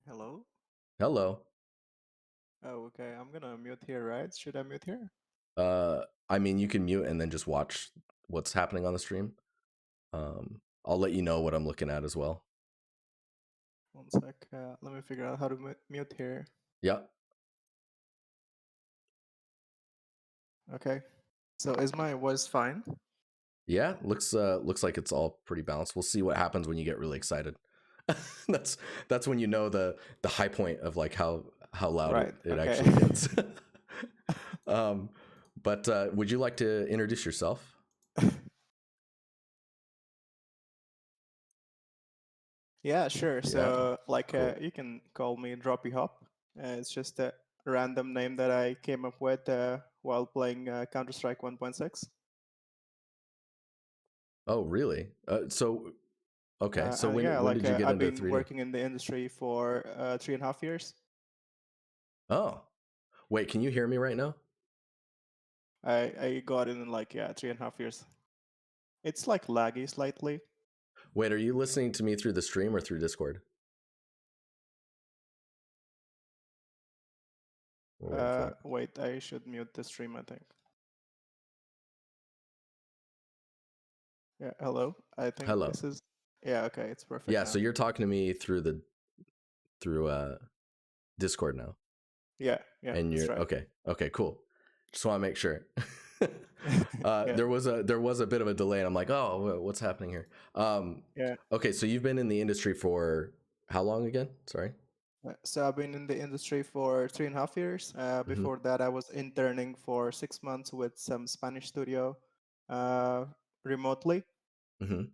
Hello? Hello. Oh, okay. I'm gonna mute here, right? Should I mute here? I mean, you can mute and then just watch what's happening on the stream. I'll let you know what I'm looking at as well. One sec. Let me figure out how to mute here. Yeah. Okay. So is my voice fine? Yeah. Looks like it's all pretty balanced. We'll see what happens when you get really excited. that's that's when you know the high point of like how loud Right. it Okay. actually gets. um, but would you like to introduce yourself? Yeah, sure. Yeah. So, Cool. you can call me Droppy Hop. It's just a random name that I came up with while playing Counter Strike 1.6. Oh, really? So okay. So when did you get I've into been 3D? working in the industry for 3.5 years. Oh, wait. Can you hear me right now? I got in 3.5 years. It's like laggy slightly. Wait, are you listening to me through the stream or through Discord? We're waiting for it. Wait, I should mute the stream, I think. Yeah, hello. I think Hello. this is. Yeah, okay, it's perfect Yeah, so now. you're talking to me through Discord now. Yeah, yeah, And that's you're right. okay. Okay, cool. Just want to make sure. Yeah, There was a bit of a delay and I'm like, "Oh, what's happening here?" yeah. Okay, so you've been in the industry for how long again? Sorry. So I've been in the industry for 3.5 years. Mhm. Before that, I was interning for 6 months with some Spanish studio uh, remotely. Mhm.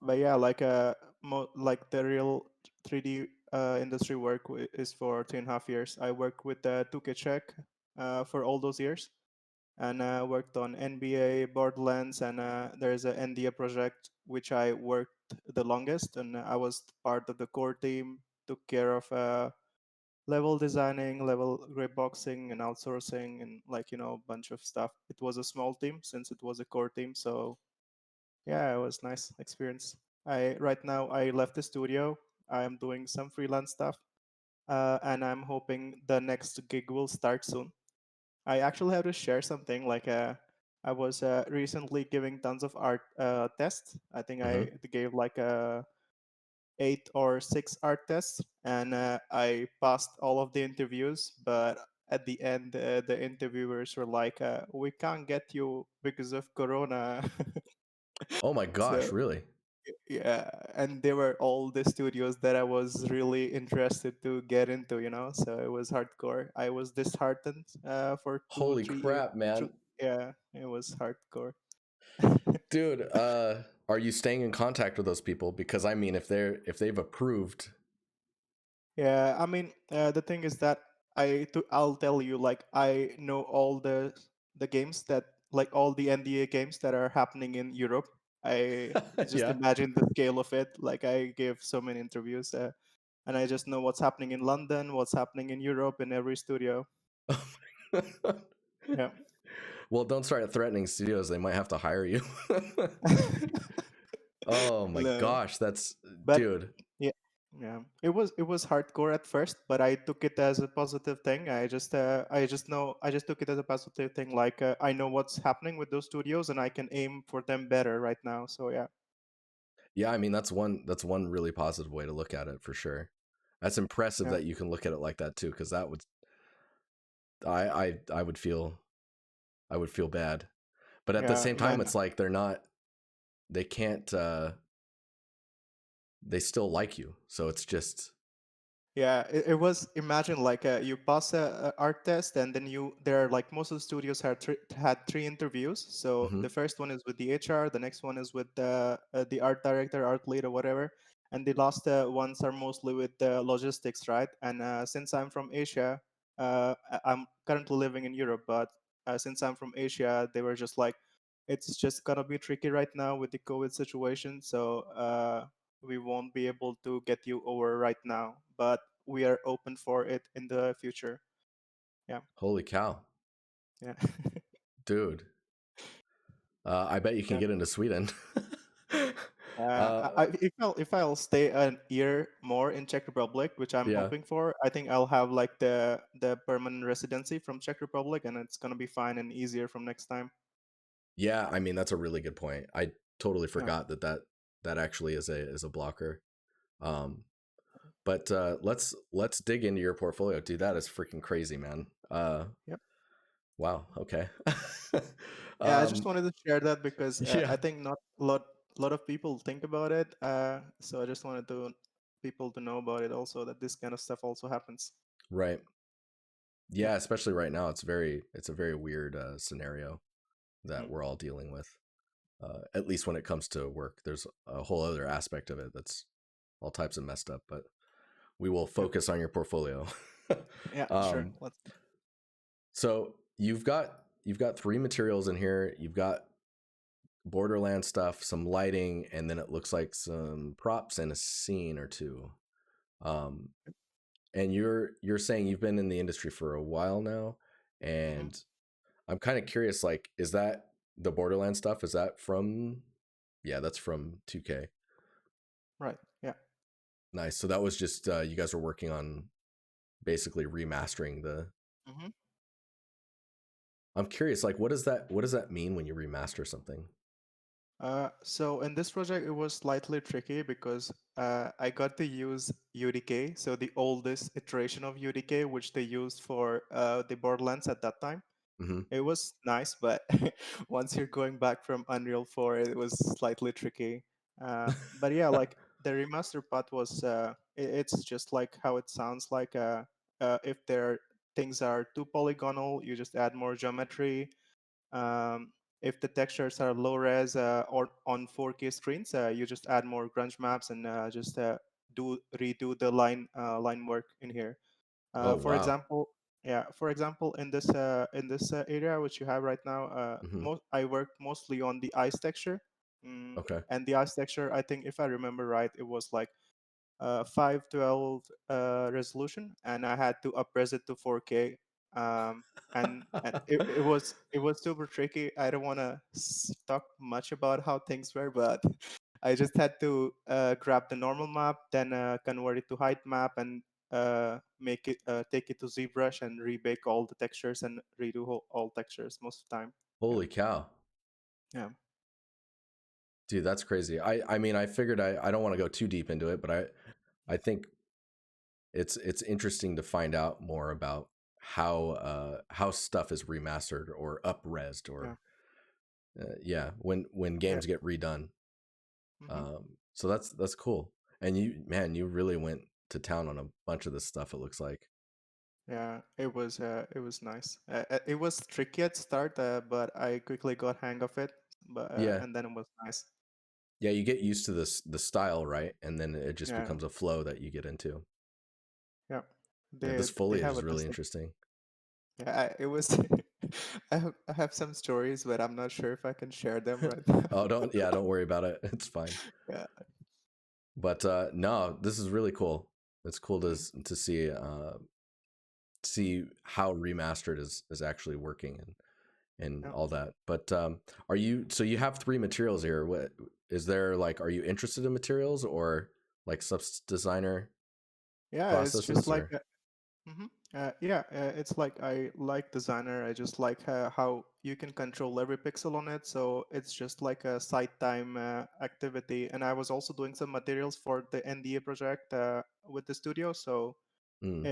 But yeah, like the real 3D industry work is for 3.5 years. I worked with 2K Czech for all those years. And worked on NBA, Borderlands, and there's an NDA project which I worked the longest, and I was part of the core team. Took care of level designing, level grip boxing, and outsourcing, and a bunch of stuff. It was a small team since it was a core team, so yeah, it was nice experience. I right now I left the studio. I am doing some freelance stuff, and I'm hoping the next gig will start soon. I actually have to share something. I was recently giving tons of art tests. I think I Mhm. gave 8 or 6 art tests, and I passed all of the interviews. But at the end, the interviewers were like, "We can't get you because of Corona." Oh my gosh, So really? yeah, and they were all the studios that I was really interested to get into, so it was hardcore. I was disheartened for two Holy 3 years. crap, man. Yeah, it was hardcore. Dude, are you staying in contact with those people because I mean if they've approved. Yeah, I mean, the thing is that I'll tell you, like, I know all the games that, like, all the NDA games that are happening in Europe. I just Yeah. imagine the scale of it. Like, I gave so many interviews, and I just know what's happening in London, what's happening in Europe, in every studio. Yeah. Well, don't start threatening studios. They might have to hire you. Oh my No. gosh, that's But dude. yeah, yeah, it was hardcore at first, but I took it as a positive thing. I just took it as a positive thing. Like, I know what's happening with those studios, and I can aim for them better right now. So yeah, Yeah, I mean that's one really positive way to look at it for sure. That's impressive yeah, that you can look at it like that too, because that would I would feel bad. But at the yeah, same time, man. it's like they can't they still like you. So it's just Yeah, it was, imagine, like, you pass a art test, and then there are, like, most of the studios had 3 interviews. So the mhm. first one is with the HR, the next one is with the art director, art lead, or whatever, and the last ones are mostly with the logistics, right? And since I'm from Asia, I'm currently living in Europe, but since I'm from Asia, they were just like, it's just gonna be tricky right now with the COVID situation, so we won't be able to get you over right now, but we are open for it in the future. Yeah, Holy cow. yeah, Dude. I bet you can yeah. get into Sweden. If I'll stay an year more in Czech Republic, which I'm Yeah. hoping for, I think I'll have like the permanent residency from Czech Republic, and it's gonna be fine and easier from next time. Yeah, I mean that's a really good point. I totally Yeah. forgot that actually is a blocker. Um, but let's dig into your portfolio, dude. That is freaking crazy, man. Yep. Wow. Okay. Yeah, I just um, wanted to share that because yeah. I think not a lot of people think about it. So I just wanted to people to know about it also that this kind of stuff also happens. Right. Yep. Yeah, especially right now, it's a very weird scenario that Mm. we're all dealing with. At least when it comes to work, there's a whole other aspect of it that's all types of messed up. But we will Yep. focus on your portfolio. Yeah. Sure. um, Let's. so you've got three materials in here. You've got Borderland stuff, some lighting, and then it looks like some props and a scene or two. Um, and you're saying you've been in the industry for a while now, Mm-hmm. and I'm kind of curious. Like, is that the Borderland stuff? Is that from? Yeah, that's from 2K. Right. Yeah. Nice. So that was just you guys were working on basically remastering the. Mm-hmm. I'm curious. Like, what does that mean when you remaster something? So in this project, it was slightly tricky because I got to use UDK, so the oldest iteration of UDK, which they used for the Borderlands at that time. Hmm. It was nice, but once you're going back from Unreal 4, it was slightly tricky. But yeah, like the remaster part was, it's just like how it sounds like. If there things are too polygonal, you just add more geometry. Um, if the textures are low res or on 4K screens, you just add more grunge maps and just do redo the line work in here. Oh For wow. example, yeah, for example, in this area which you have right now, Hmm. I worked mostly on the ice texture, Okay. and the ice texture, I think if I remember right, it was like 512 resolution, and I had to upres it to 4K. And it was super tricky. I don't want to talk much about how things were, but I just had to grab the normal map, then convert it to height map, and make it take it to ZBrush and rebake all the textures and redo all textures most of the time. Yeah, Holy cow. yeah, Dude, that's crazy. I mean, I figured I don't want to go too deep into it, but I think it's interesting to find out more about how stuff is remastered or upresed yeah, or yeah, when yeah. games get redone. Hmm. So that's cool. And you, man, you really went to town on a bunch of this stuff. It looks like. Yeah, it was nice. It was tricky at start, but I quickly got hang of it. But Yeah, and then it was nice. yeah. You get used to this the style, right? And then it just Yeah, becomes a flow that you get into. yeah. Yeah, They this they foliage have is a really decent. interesting. Yeah, it was. I have some stories, but I'm not sure if I can share them right now. Oh, don't worry about it. It's fine. Yeah. But no, this is really cool. It's cool Mm, to see how remastered is actually working and yeah. all that. But are you so you have three materials here? What is there like? Are you interested in materials or like substance designer Yeah, it's just processes like or? yeah, it's like I like designer. I just like how you can control every pixel on it. So it's just like a side time activity. And I was also doing some materials for the NDA project with the studio. So Mm,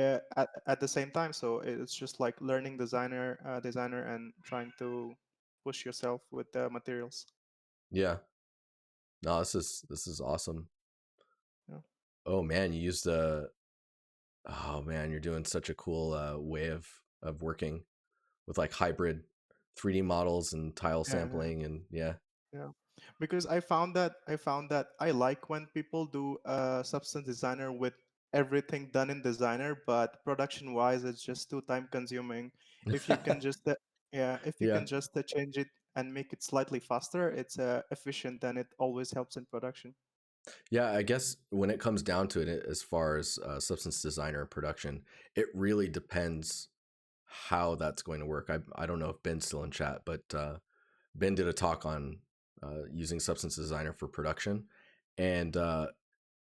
at the same time, so it's just like learning designer and trying to push yourself with the materials. yeah. No, this is awesome. Yeah, Oh man, you used a. Oh man, you're doing such a cool way of working with like hybrid 3D models and tile yeah, yeah. sampling and yeah. Yeah, because I found that I like when people do substance designer with everything done in designer, but production wise, it's just too time consuming. If you can just yeah, if you Yeah. can just change it and make it slightly faster, it's efficient and it always helps in production. Yeah, I guess when it comes down to it, as far as substance designer and production, it really depends how that's going to work. I don't know if Ben's still in chat, but Ben did a talk on using substance designer for production, and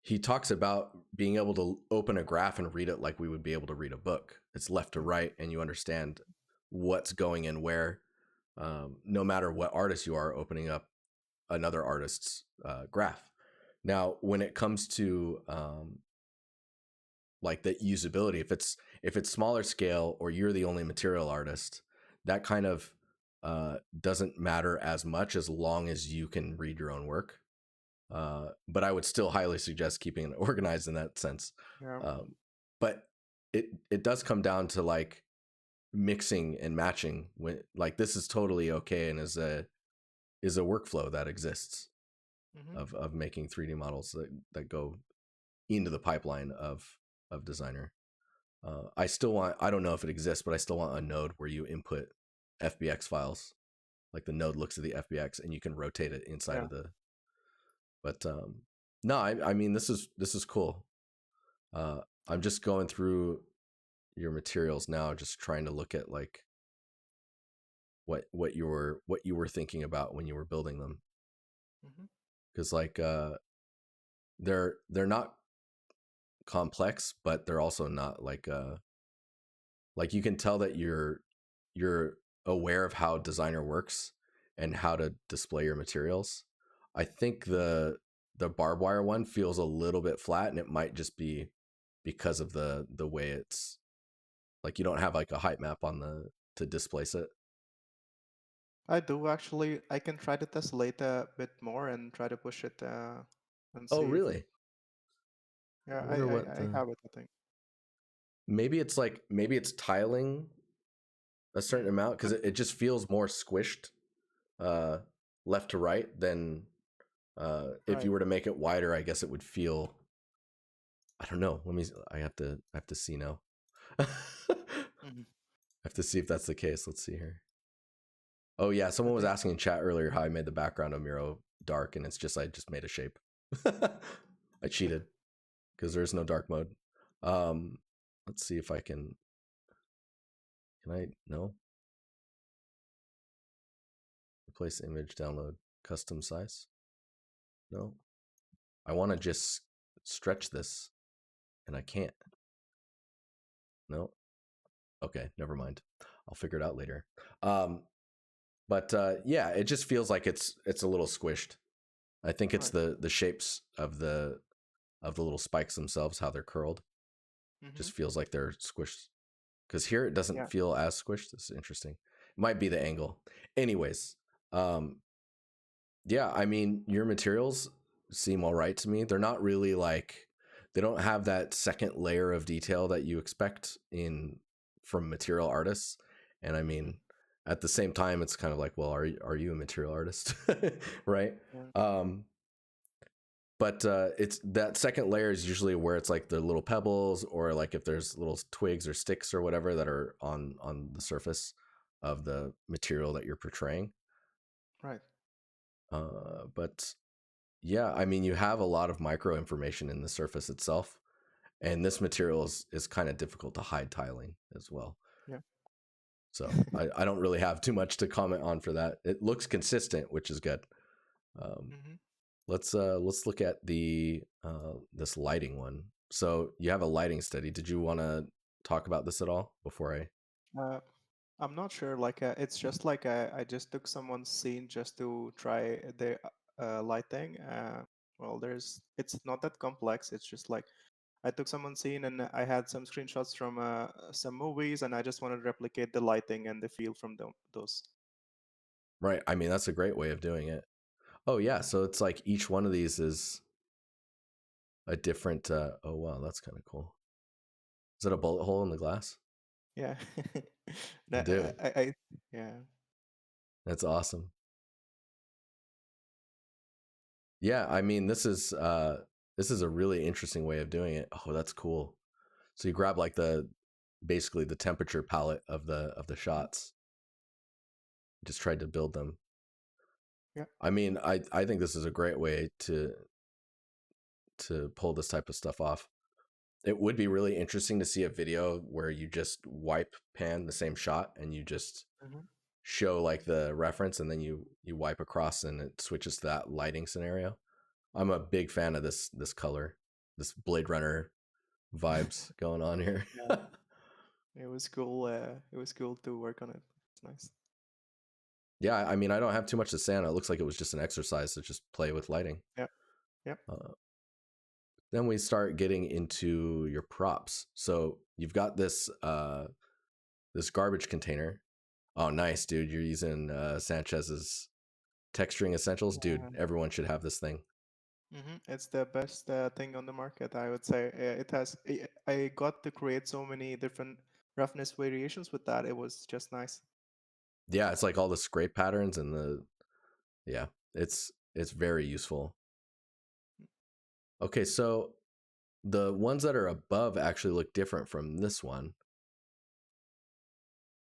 he talks about being able to open a graph and read it like we would be able to read a book. It's left to right, and you understand what's going in where, no matter what artist you are opening up another artist's graph. Now, when it comes to like the usability, if it's smaller scale or you're the only material artist, that kind of doesn't matter as much as long as you can read your own work. But I would still highly suggest keeping it organized in that sense. Yeah. But it does come down to like mixing and matching. When like this is totally okay and is a workflow that exists Mm-hmm. of making 3D models that go into the pipeline of Designer. I still want, I don't know if it exists, but I still want a node where you input FBX files. Like the node looks at the FBX and you can rotate it inside Yeah. of the. But no, I mean this is cool. I'm just going through your materials now, just trying to look at like what you were thinking about when you were building them, Mm-hmm. because like they're not complex, but they're also not like you can tell that you're aware of how Designer works and how to display your materials. I think the barbed wire one feels a little bit flat, and it might just be because of the way it's like you don't have like a height map on the to displace it. I do actually. I can try to test later a bit more and try to push it and Oh, see if it. really? Yeah, I I wonder I, what I the have it. I think. maybe it's tiling a certain Mm. amount because it just feels more squished uh, left to right than if Right. you were to make it wider. I guess it would feel. I don't know. Let me. I have to see now. I Mm-hmm. have to see if that's the case. Let's see here. Oh yeah, I someone was think. asking in chat earlier how I made the background of Miro dark, and it's just I just made a shape. I cheated because there's no dark mode. Um, let's see if I can. Can I? No. Replace image, download, custom size. No. I want to just stretch this, and I can't. No. Okay, never mind. I'll figure it out later. But yeah, it just feels like it's a little squished. I think it's Right. the shapes of the little spikes themselves, how they're curled. Mm-hmm. Just feels like they're squished. Because here it doesn't Yeah. feel as squished. It's interesting. It might be the angle. Anyways, um, yeah, I mean your materials seem all right to me. They're not really like they don't have that second layer of detail that you expect in from material artists. And I Mm-hmm. mean, at the same time, it's kind of like, well, are you a material artist, right? Yeah. Um, but it's that second layer is usually where it's like the little pebbles or like if there's little twigs or sticks or whatever that are on the surface of the material that you're portraying. Right. But yeah, I mean, you have a lot of micro information in the surface itself, and this material is kind of difficult to hide tiling as well. Yeah. So I don't really have too much to comment on for that. It looks consistent, which is good. Um, Mm-hmm. let's look at the this lighting one. So you have a lighting study. Did you want to talk about this at all before I? Uh, I'm not sure. Like, it's just like I just took someone's scene just to try the lighting. Well, it's not that complex. It's just like I took someone's scene and I had some screenshots from some movies, and I just wanted to replicate the lighting and the feel from those. Right. I mean, that's a great way of doing it. Oh yeah. So it's like each one of these is a different. Oh wow, that's kind of cool. Is it a bullet hole in the glass? Yeah. And Dude, yeah. that's awesome. Yeah, I mean, this is a really interesting way of doing it. Oh, that's cool. So you grab like the basically the temperature palette of the Mhm. shots. Just tried to build them. Yeah. I mean, I think this is a great way to pull this type of stuff off. It would be really interesting to see a video where you just wipe pan the same shot and you just Hmm. show like the reference and then you wipe across and it switches to that lighting scenario. I'm a big fan of this color, this Blade Runner vibes going on here. Yeah, it was cool. It was cool to work on it. It's nice. Yeah, I mean, I don't have too much to say on it. It looks like it was just an exercise to just play with lighting. Yeah, yeah. Uh, then we start getting into your props. So you've got this garbage container. Oh, nice, dude! You're using Sanchez's texturing essentials, dude. Everyone should have this thing. It's the best thing on the market, I would say. It has. I got to create so many different roughness variations with that. It was just nice. Yeah, it's like all the scrape patterns and yeah, it's very useful. Okay, so the ones that are above actually look different from this one.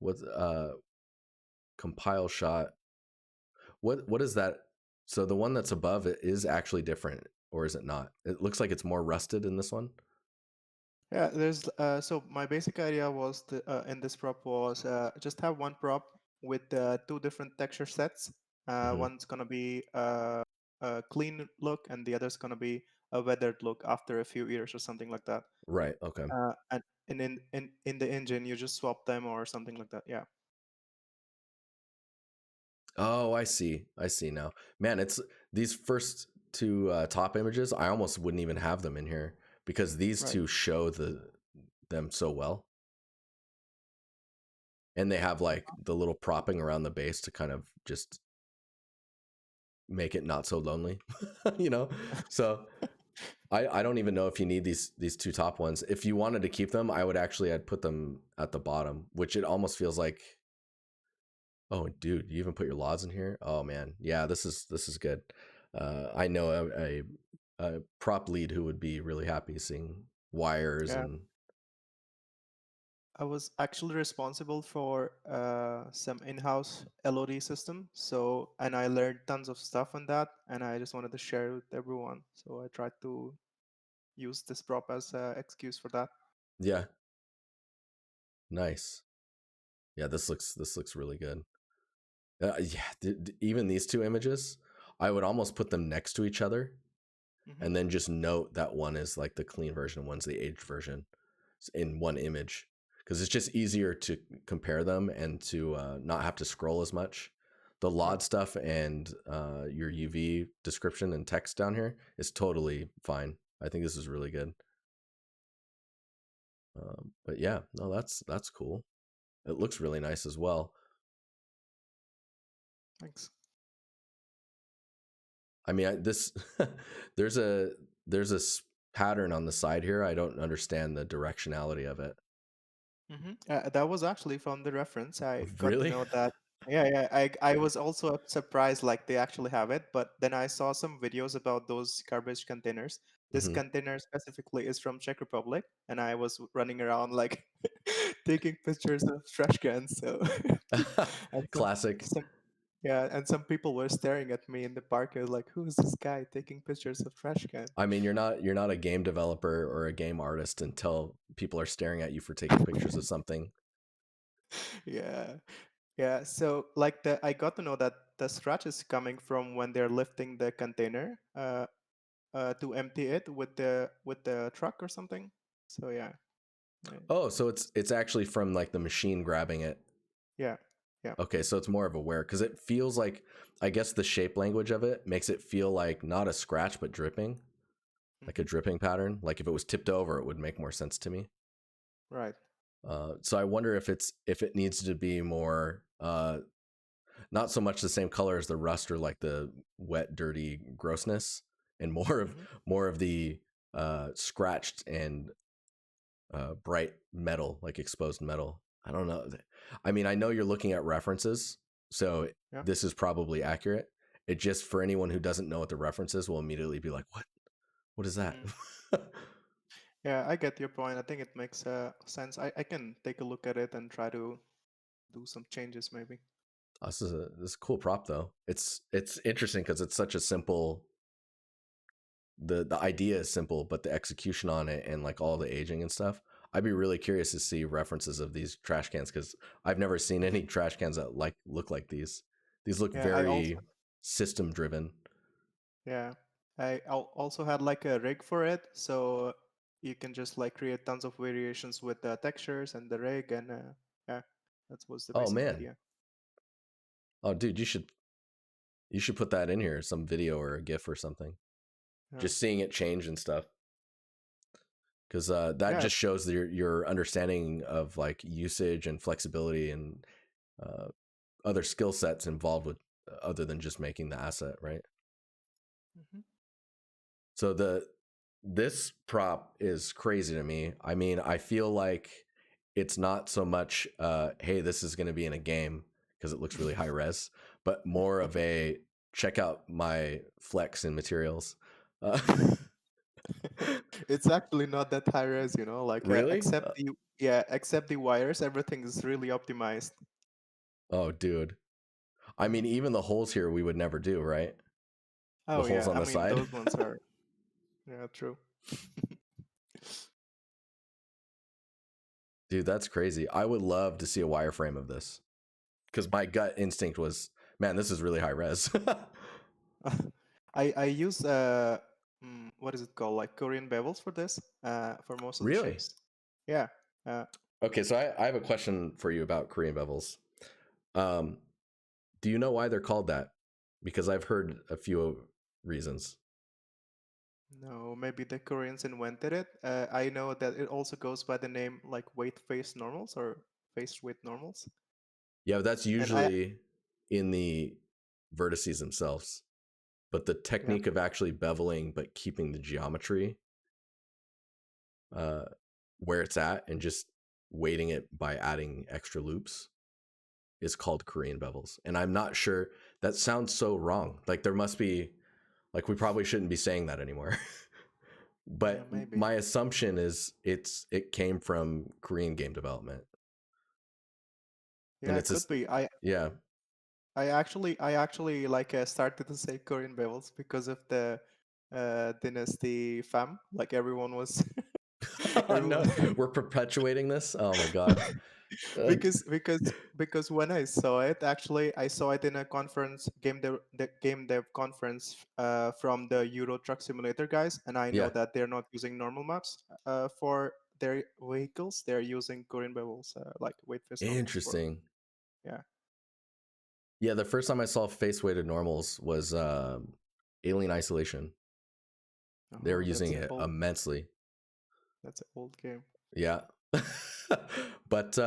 What compile shot? What is that? So the one that's above it is actually different, or is it not? It looks like it's more rusted in this one. Yeah, there's so my basic idea was in this prop was just have one prop with two different texture sets. Mm-hmm. One's gonna be a clean look, and the other's gonna be a weathered look after a few years or something like that. Right. Okay. And in the engine, you just swap them or something like that. Yeah. Oh, I see. I see now. Man, it's these first two top images. I almost wouldn't even have them in here because these Right. two show them so well, and they have like the little propping around the base to kind of just make it not so lonely, you know. So I don't even know if you need these two top ones. If you wanted to keep them, I'd put them at the bottom, which it almost feels like. Oh, dude, you even put your laws in here? Oh man, yeah, this is good. I know a prop lead who would be really happy seeing wires Yeah. and. I was actually responsible for some in-house LOD system. So, and I learned tons of stuff on that, and I just wanted to share it with everyone. So I tried to use this prop as an excuse for that. Yeah, nice. Yeah, this looks really good. Yeah, even these two images, I would almost put them next to each other, Hmm. and then just note that one is like the clean version, one's the aged version in one image, because it's just easier to compare them and to not have to scroll as much. The Right. LOD stuff and your UV description and text down here is totally fine. I think this is really good. But yeah, no, that's cool. It looks really nice as well. Thanks. I mean, this there's a pattern on the side here. I don't understand the directionality of it. That was actually from the reference. I got to Really? know that. Yeah, yeah. I was also surprised, like they actually have it. But then I saw some videos about those garbage containers. This Hmm. container specifically is from Czech Republic, and I was running around like taking pictures of trash cans. So, and Classic. some yeah, and some people were staring at me in the park. Like, who is this guy taking pictures of trash can? I mean, you're not a game developer or a game artist until people are staring at you for taking pictures of something. Yeah. Yeah, so like I got to know that the scratch is coming from when they're lifting the container to empty it with the truck or something. So yeah, yeah, Oh, so it's actually from like the machine grabbing it. yeah, yeah. Okay, so it's more of a wear because it feels like, I guess the shape language of it makes it feel like not a scratch but dripping, like a Hmm. dripping pattern. Like if it was tipped over, it would make more sense to me. Right. So I wonder if it needs to be more not so much the same color as the rust or like the wet, dirty grossness, and Hmm. more of the scratched and bright metal, like exposed metal. I don't know. I mean, I know you're looking at references, so Yeah. this is probably accurate. It just, for anyone who doesn't know what the reference is, will immediately be like, "What? What is that?" Hmm. Yeah, I get your point. I think it makes sense. I can take a look at it and try to do some changes maybe. This is a cool prop though. It's interesting because it's such a simple. The idea is simple, but the execution on it and like all the aging and stuff. I'd be really curious to see references of these trash cans because I've never seen any trash cans that look like these. These look Yeah, I also very system driven. yeah. also had like a rig for it, so you can just like create tons of variations with the textures and the rig, and yeah, that was the Oh basic man. idea. Oh dude, you should put that in here, some video or a GIF or something. Yeah, Just seeing it change and stuff, because that yeah, just shows your understanding of like usage and flexibility and uh, other skill sets involved with other than just making the asset, right? hmm So this prop is crazy to me. I mean, I feel like it's not so much hey, this is going to be in a game because it looks really high res, but more of a check out my flex and materials. Uh, It's actually not that high res, you know, like really? except the wires, everything is really optimized. Oh, dude. I Mhm. mean, even the holes here we would never do, right? The Oh holes yeah, on I the mean side. those ones are, yeah, true. Dude, that's crazy. I would love to see a wireframe of this because my gut instinct was, man, this is really high res. I use what is it called, like Korean bevels for this, for most of the Really? shapes. Yeah. Uh, Okay, so I have a question for you about Korean bevels. Um, do you know why they're called that? Because I've heard a few reasons. no, maybe the Koreans invented it. I know that it also goes by the name like weight face normals or face weight normals. Yeah, that's And I usually in the vertices themselves. But the yeah technique of actually beveling but keeping the geometry uh, where it's at and just weighting it by adding extra loops is called Korean bevels. And I'm not sure, that sounds so wrong. Like there must be, like we probably shouldn't be saying that anymore. yeah But maybe my assumption is it came from Korean game development. And yeah it it's could just, be. yeah. I actually like started to say Korean bevels because of the dynasty fam. Like everyone was everyone No, we're perpetuating this. Oh my god. because when I saw it, actually I saw it in a conference the game dev conference from the Euro Truck Simulator guys, and I know Yeah, that they're not using normal maps for their vehicles. They're using Korean bevels, like weight face normals for, interesting. yeah. Yeah, the first time I saw face weighted normals was Alien Isolation. They were Oh, using it immensely. that's an old game. Yeah. But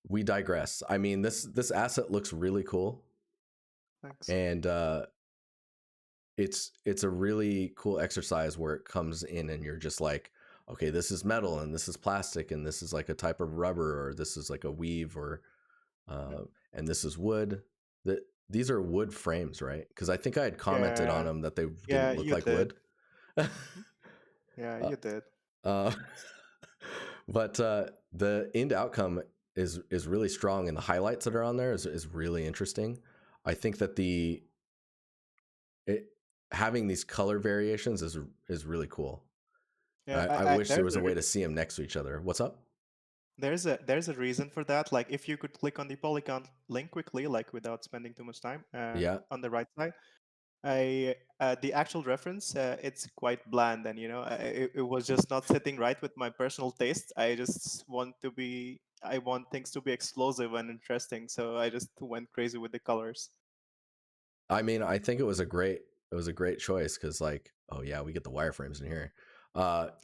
we digress. I mean, this asset looks really cool, Thanks. and it's a really cool exercise where it comes in and you're just like, okay, this is metal and this is plastic and this is like a type of rubber or this is like a weave or Yeah, uh, and this is wood. That these are wood frames, right? Because I think I had commented on yeah, them that they yeah. didn't look You like did. wood. Mhm. Yeah, uh, you did. uh, but the end outcome is really strong, and the highlights that are on there is really interesting. I think that it, having these color variations is really cool. Yeah, I wish there was a way to see them next to each other. What's up? there's a reason for that. Like if you could click on the Polygon link quickly, like without spending too much time, Yeah, on the right side, I the actual reference, it's quite bland, and it was just not sitting right with my personal taste. I want things to be explosive and interesting, so I just went crazy with the colors. I mean, I think it was a great choice because like, oh yeah, we get the wireframes in here.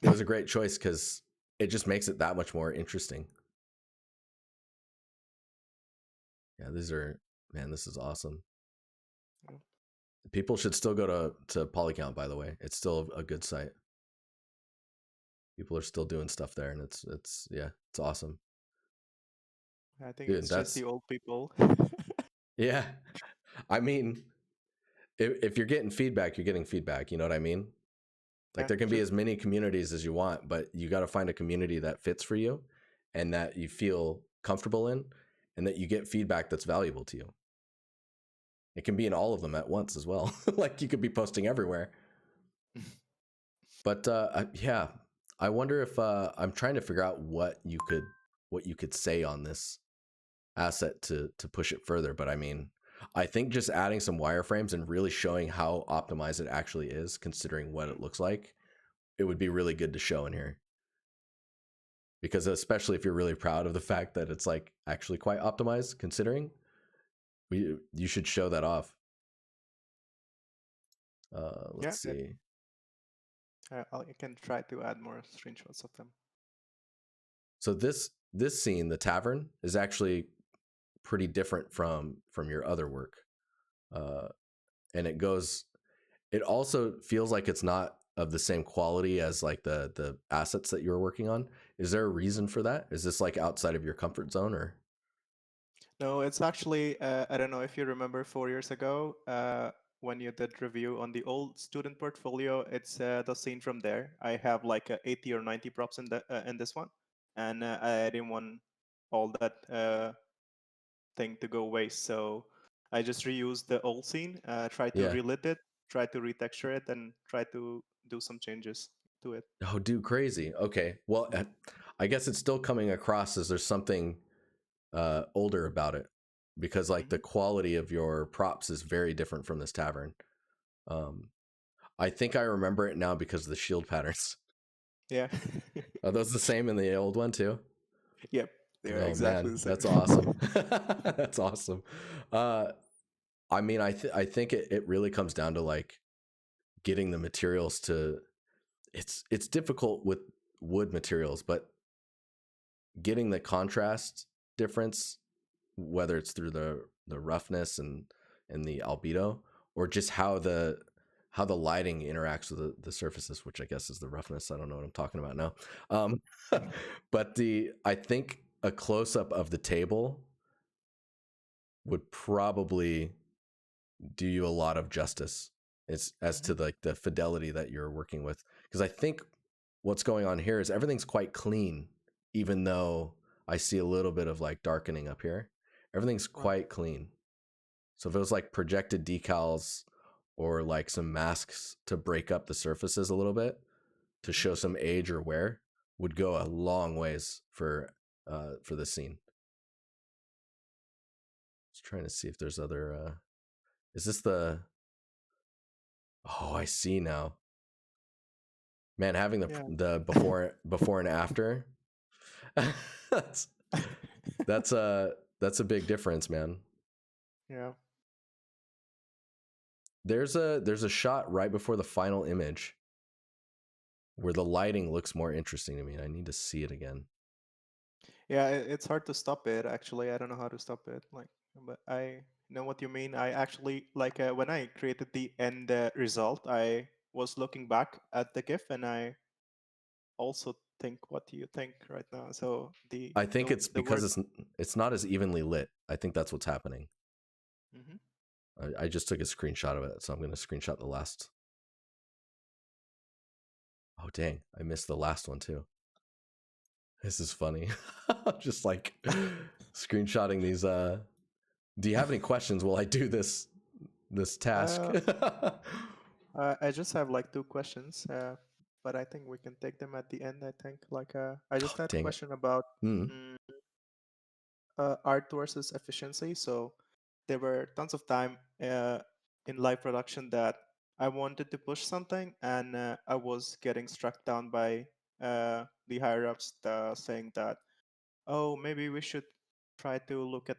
It was a great choice because it just makes it that much more interesting. Yeah, these are, man, this is awesome. Yeah, People should still go to Polycount, by the way. It's still a good site. People are still doing stuff there, and it's yeah, it's awesome, I think dude. it's just That's the old people. yeah. I mean, if you're getting feedback, you're getting feedback. You know what I mean? Like Yeah, there can be true. as many communities as you want, but you got to find a community that fits for you, and that you feel comfortable in, and that you get feedback that's valuable to you. It can be in all of them at once as well. Like you could be posting everywhere. But yeah, I wonder if I'm trying to figure out what you could say on this asset to push it further. But I mean, I think just adding some wireframes and really showing how optimized it actually is, considering what it Mm. looks like, it would be really good to show in here. Because especially if you're really proud of the fact that it's like actually quite optimized, considering you should show that off. Yeah, Let's see. I can try to add more screenshots of them. So this scene, the tavern, is actually pretty different from your other work, uh, and it also feels like it's not of the same quality as like the assets that you were working on. Is there a reason for that? Is this like outside of your comfort zone, or No, it's actually, I don't know if you remember 4 years ago when you did review on the old student portfolio, it's the scene from there. I have like 80 or 90 props in this one, and I didn't want all that thing to go waste. So I just reused the old scene, tried to yeah? relit it, tried to retexture it, and tried to do some changes to it. Oh, dude, crazy. Okay, well, I guess it's still coming across as there's something older about it, because like the Hmm. quality of your props is very different from this tavern. Um, I think I remember it now because of the shield patterns. Yeah. Are those the same in the old one too? Yep. They're Oh exactly man, the that's same. awesome. That's awesome. Uh, I mean, I think it really comes down to like getting the materials to. It's difficult with wood materials, but getting the contrast difference, whether it's through the roughness and the albedo, or just how the lighting interacts with the surfaces, which I guess is the roughness. I don't know what I'm talking about now. Um, but I think a close up of the table would probably do you a lot of justice as Hmm. to like the fidelity that you're working with, because I think what's going on here is everything's quite clean, even though I see a little bit of like darkening up here. Everything's Right. quite clean. So if it was like projected decals or like some masks to break up the surfaces a little bit to Hmm. show some age or wear, would go a long ways for the scene. Just trying to see if there's other is this the oh, I see now. Man, having Yeah. the before and after, that's that's a that's a big difference, man. Yeah. There's a shot right before the final image where the lighting looks more interesting to me. I need to see it again. Yeah, it's hard to stop it actually. I don't know how to stop it. Like, but I know what you mean. I actually like when I created the end result, I was looking back at the GIF, and I also think, what do you think right now? So the I think the it's the because work. it's not as evenly lit. I think that's what's happening. Hmm. I just took a screenshot of it, so I'm going to screenshot the last. Oh dang, I missed the last one too. This is funny. Just like screenshotting these. Do you have any questions while I do this task? uh, I just have like two questions, but I think we can take them at the end. I think like I just had a Dang it. question about. Hmm. mm, art versus efficiency. So there were tons of time in live production that I wanted to push something, and I was getting struck down by the higher ups saying that, oh, maybe we should try to look at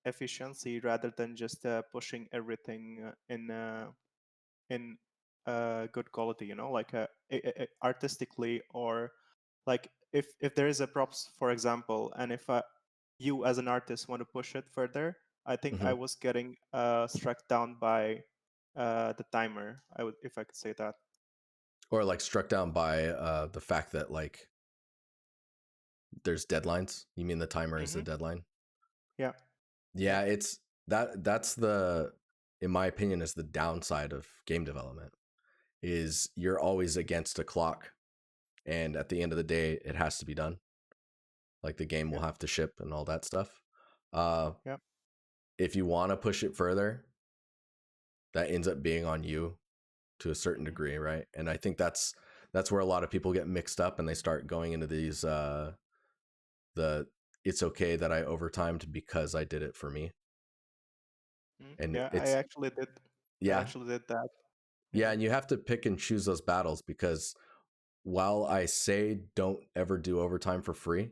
efficiency rather than just pushing everything in good quality. Like artistically, or like if there is a props, for example, and if you as an artist want to push it further, I think I Hmm. was getting struck down by the timer. I would, if I could say that. Or like struck down by the fact that like there's deadlines. You mean the timer is the Hmm. deadline? Yeah. Yeah. Yeah, it's that's the in my opinion is the downside of game development is you're always against a clock, and at the end of the day it has to be done. Like the game will Yeah. have to ship and all that stuff. Uh Yeah. if you want to push it further, that ends up being on you to a certain Hmm. degree, right? And I think that's where a lot of people get mixed up and they start going into these the it's okay that I overtimed because I did it for me. And Yeah, I it's actually did. I yeah, actually did that. yeah, Yeah. and you have to pick and choose those battles because while I say don't ever do overtime for free,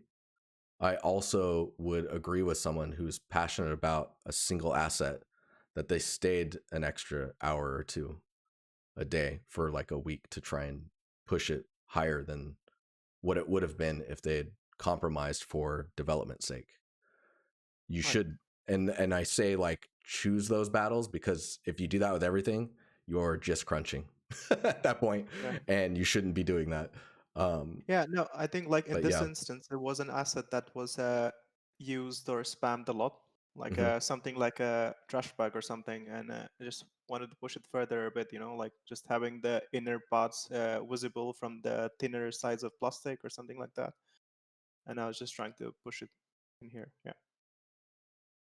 I also would agree with someone who's passionate about a single asset that they stayed an extra hour or two a day for like a week to try and push it higher than what it would have been if they had compromised for development's sake. You Right. should, and I say like choose those battles because if you do that with everything, you're just crunching at that point, Yeah. and you shouldn't be doing that. Yeah. No, I think like in But this yeah, instance, there was an asset that was used or spammed a lot, like hmm something like a trash bag or something, and I just wanted to push it further a bit. Like just having the inner parts visible from the thinner sides of plastic or something like that. And I was just trying to push it in here. Yeah.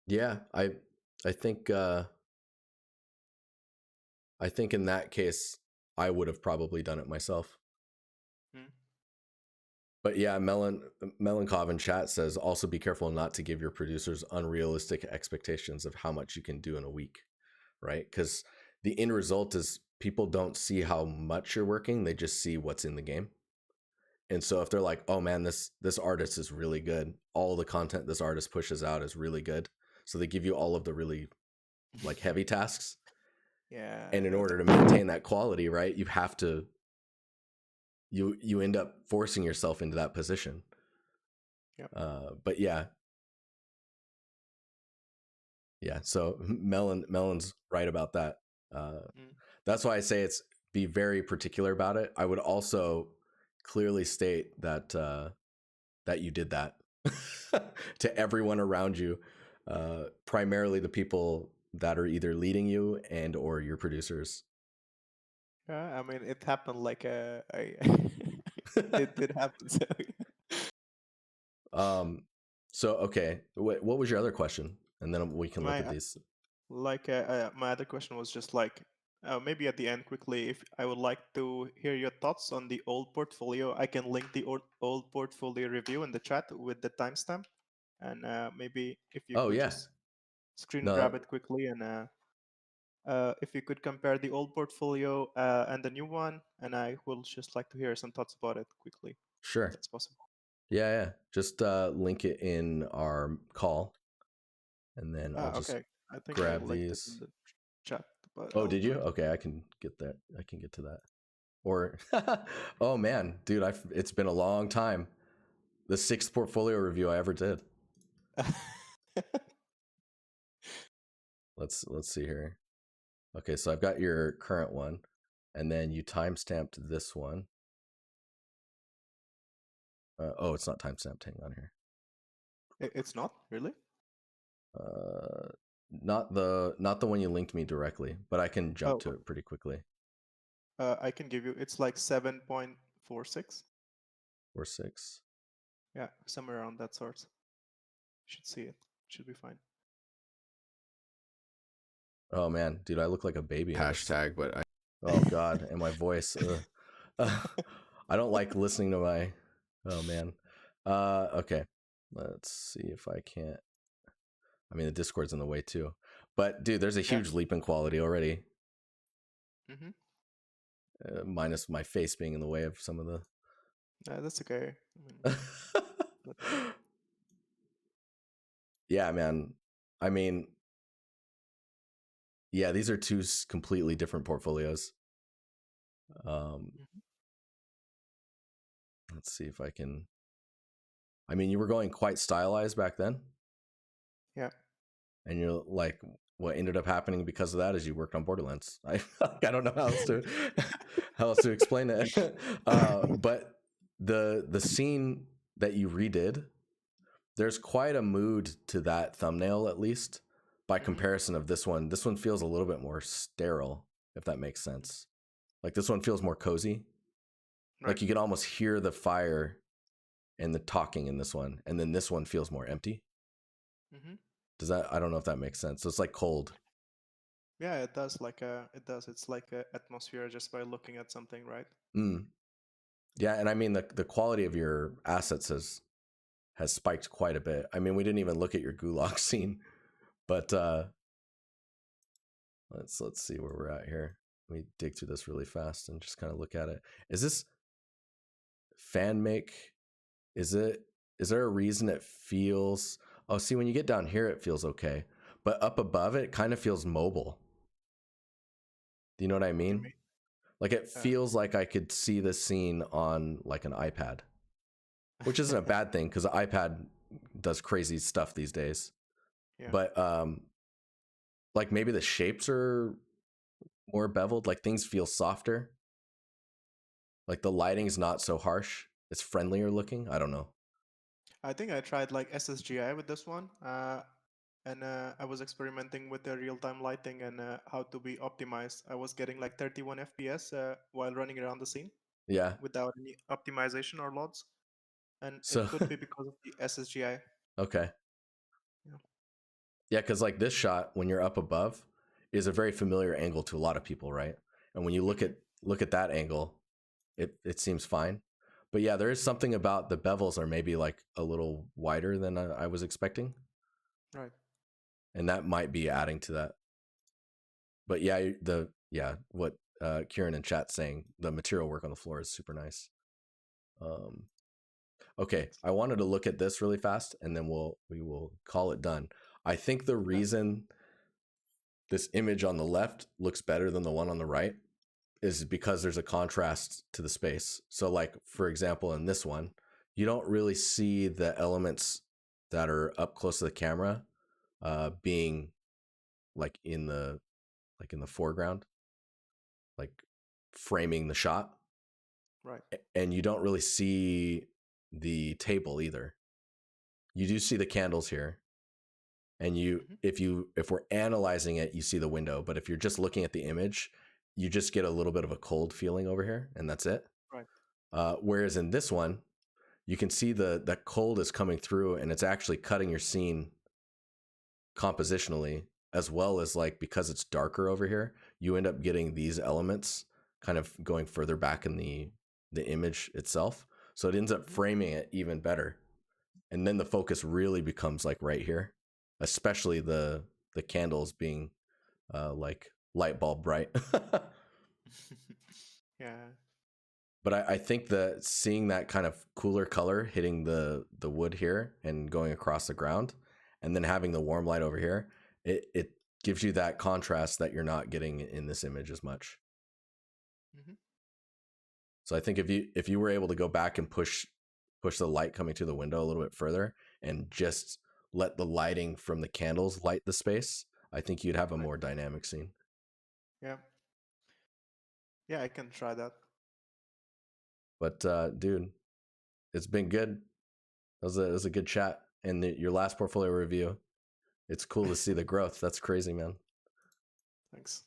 yeah, I think I think in that case I would have probably done it myself. Mm. But yeah, Melankov in chat says also be careful not to give your producers unrealistic expectations of how much you can do in a week, right? Because the end result is people don't see how much you're working; they just see what's in the game. And so if they're like, "Oh man, this artist is really good. All the content this artist pushes out is really good," so they give you all of the really like heavy tasks, Yeah, and in that's order to maintain that quality, right, you have to you end up forcing yourself into that position. yeah. But yeah. So Melon's right about that. Uh, Mm. that's why I say it's be very particular about it. I would also clearly state that that you did that to everyone around you, primarily the people that are either leading you and or your producers. Yeah, I mean, it happened like I it did happen. So um, so okay, what was your other question? And then we can look my at these. my other question was just like maybe at the end quickly, if I would like to hear your thoughts on the old portfolio, I can link the old portfolio review in the chat with the timestamp, and maybe if you Oh could yeah, just screen no, grab it quickly, and if you could compare the old portfolio and the new one, and I will just like to hear some thoughts about it quickly, if sure. that's possible. Yeah, yeah. Just link it in our call, and then I'll just Okay. I think I grab linked it in these. the chat, but Oh, I'll did do you? it. Okay, I can get that. I can get to that. Or, oh man, dude, it's been a long time. The sixth portfolio review I ever did. Let's see here. Okay, so I've got your current one, and then you timestamped this one. Oh, it's not timestamped. Hang on here. It's not really. Uh, not the one you linked me directly, but I can jump Oh, to it pretty quickly. I can give you. It's like 7.46. Or six. Yeah, somewhere around that sort. You should see it. Should be fine. Oh man, dude, I look like a baby in this. Hashtag, but I Oh god, and my voice. I don't like listening to my. Oh man. Okay. Let's see if I can't. I mean, the Discord's in the way too. But dude, there's a Yeah. huge leap in quality already. Mm-hmm. Minus my face being in the way of some of the. That's okay. I mean, but, Yeah, man. I mean, yeah, these are two completely different portfolios. mhm. Let's see if I can. I mean, you were going quite stylized back then, Yeah. and you're like, what ended up happening because of that is you worked on Borderlands. I don't know how else to how else to explain it. But the scene that you redid, there's quite a mood to that thumbnail, at least by Mm-hmm. comparison of this one. This one feels a little bit more sterile, if that makes sense. Like this one feels more cozy. Right. Like you can almost hear the fire and the talking in this one, and then this one feels more empty. Mm-hmm. Does that? I don't know if that makes sense. So it's like cold. Yeah, it does. It does. It's like a atmosphere just by looking at something, right? Mm. Yeah, and I mean the quality of your assets has spiked quite a bit. I mean, we didn't even look at your gulag scene, but Let's see where we're at here. Let me dig through this really fast and just kind of look at it. Is this fan make? Is there a reason it feels? Oh, see, when you get down here, it feels okay, but up above it kind of feels mobile. Do you know what I What do you mean? mean? Like it feels like I could see the scene on like an iPad, which isn't a bad thing because the iPad does crazy stuff these days. Yeah. But like maybe the shapes are more beveled, like things feel softer. Like the lighting's not so harsh. It's friendlier looking. I don't know. I think I tried like SSGI with this one, and I was experimenting with the real-time lighting and how to be optimized. I was getting like 31 FPS while running around the scene Yeah. without any optimization or loads, and So it could be because of the SSGI. okay. Yeah. Yeah, because like this shot, when you're up above, is a very familiar angle to a lot of people, right? And when you Hmm. look at that angle, it seems fine. But yeah, there is something about the bevels are maybe like a little wider than I was expecting, Right. and that might be adding to that. But yeah, what Kieran in chat saying, the material work on the floor is super nice. Um, okay, Thanks. I wanted to look at this really fast, and then we will call it done. I think the Yeah. reason this image on the left looks better than the one on the right is because there's a contrast to the space. So like for example in this one, you don't really see the elements that are up close to the camera being like in the foreground, like framing the shot, Right. and you don't really see the table either. You do see the candles here, and Hmm. if we're analyzing it, you see the window, but if you're just looking at the image, you just get a little bit of a cold feeling over here, and that's it. Right. Whereas in this one, you can see that cold is coming through, and it's actually cutting your scene compositionally, as well as like because it's darker over here, you end up getting these elements kind of going further back in the image itself. So it ends up Hmm. framing it even better, and then the focus really becomes like right here, especially the candles being like light bulb bright. Yeah. But I think that seeing that kind of cooler color hitting the wood here and going across the ground, and then having the warm light over here, it gives you that contrast that you're not getting in this image as much. Hmm. So I think if you were able to go back and push the light coming through the window a little bit further and just let the lighting from the candles light the space, I think you'd have a Right. more dynamic scene. Yeah. Yeah. I can try that. But dude, it's been good. It was a good chat. And your last portfolio review, it's cool to see the growth. That's crazy, man. Thanks.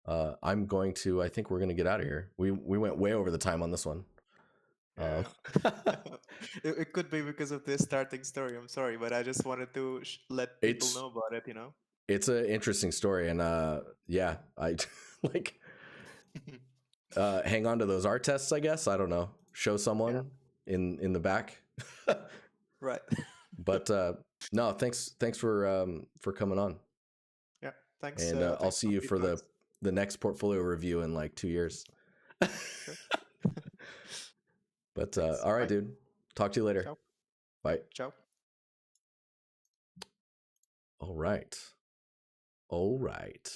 I'm going to. I think we're going to get out of here. We went way over the time on this one. Um, Yeah. It could be because of this starting story. I'm sorry, but I just wanted to let people it's know about it. it's an interesting story, and yeah, I like hang on to those art tests. I guess I don't know. Show Yeah. someone in the back. Right. But no, thanks for coming on, Yeah. Thanks. and I'll Thanks see for you for feedbacks. the next portfolio review in like 2 years. Sure. But Thanks. all right, Bye. dude. Talk to you later. Ciao. Bye. Ciao. All right. All right.